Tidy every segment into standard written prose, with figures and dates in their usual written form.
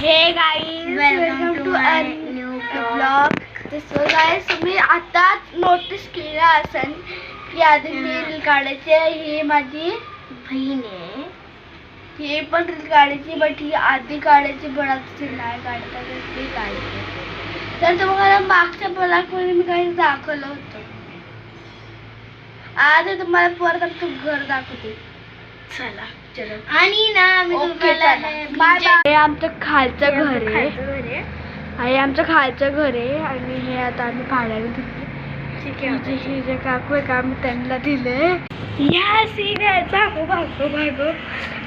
Hey guys, welcome to a new vlog. So guys, तुम्ही आता notice केलं असेल की आधी मी रील काढायची. ही माझी बहीण आहे. ही पण रील काढायची, बट ही आधी काढायची, पण आता ती नाही काढता, ती काढते. तर तुम्हाला मागच्या ब्लॉगमध्ये मी काही दाखवलं होतं. आज तुम्हाला परत आमचं घर दाखवते. चला चलो. आणि ना मी तुम्हाला हे आमचं खालचं घर आहे. हे आमचं खालचं घर आहे आणि हे आता आम्ही भाड्याने दिले. हे जे काकू आहे का आम्ही त्यांना दिले. या सीन आहे भागो भागो भागो.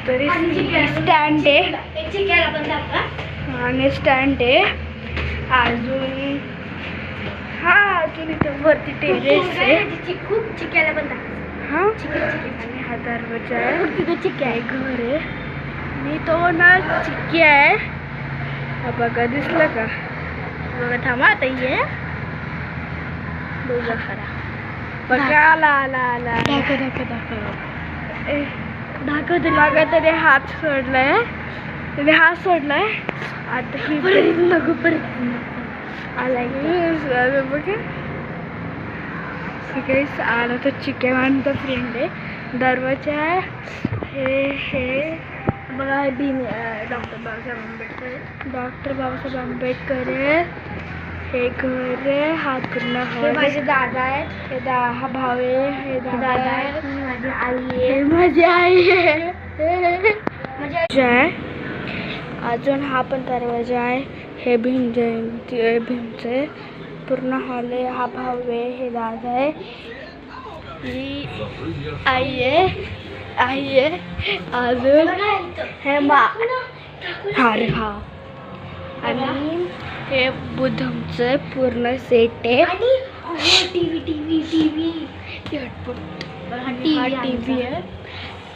तरी स्टँड आहे आणि स्टँड आहे अजून. हा अजून इथं वरती टेरेस आहे. खूप चिक्याला पण हा आणि हा दरवाजा आहे. तिथे चिक्की आहे, घर आहे आणि तो ना चिक्की आहे. हा बघा, दिसलं का? बघा थांबा आता ये बघा खरा. बघा आला आला आला. दाखव बघा तरी हात सोडलाय. त्याने हात सोडलाय. आता ही नको परत आलाय बघा. ठीक आला तो चिकन आणि तो फ्रेंड आहे. दरवाजा आहे. हे बघा भीम डॉक्टर बाबासाहेब आंबेडकर आहे. हे घर आहे. हा पूर्ण हे माझे दादा आहेत. हे हा भाऊ आहे. हे दादा आहे. माझी आई आहे. माझी आई आहे. अजून हा पण दरवाजा आहे. हे भीमचे पूर्ण हॉल आहे. हा भाऊ आहे. हे दादा आहे. ही आई आहे. अजून हे हा आणि हे बुद्धमचं पूर्ण सेट आहे. टीव्ही आहे.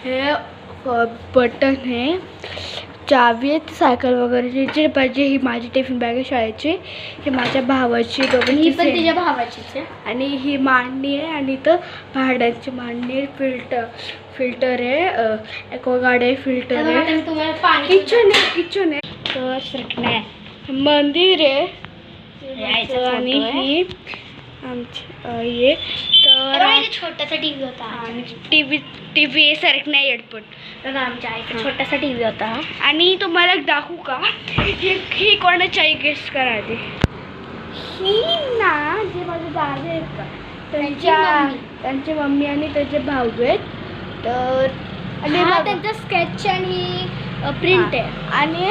हे बटन आहे. चावी आहे. सायकल वगैरे जे पाहिजे. ही माझी टिफिन बॅग आहे शाळेची. ही माझ्या भावाची, दोघांची पण तिच्या भावाचीच आहे. आणि ही मांडणी आहे आणि इथं भाड्याची मांडणी आहे. फिल्टर आहे. एक्वागार्ड आहे. फिल्टर आहे. किचन आहे. तर सरकणे मंदिर आहे. आणि ही आमची आहे. तर छोटासा टीव्ही होता आणि टीव्ही सरकण्या एअरपोर्ट. तर आमच्या आईचा छोटासा टीव्ही होता. आणि तुम्हाला दाखवू का? ही कोणाची आई गेस्ट करा आधी. ही ना जे माझे दादा आहेत का त्यांची मम्मी आणि त्याचे भाऊ आहेत. तर आणि त्यांचा स्केच आणि प्रिंट आहे. आणि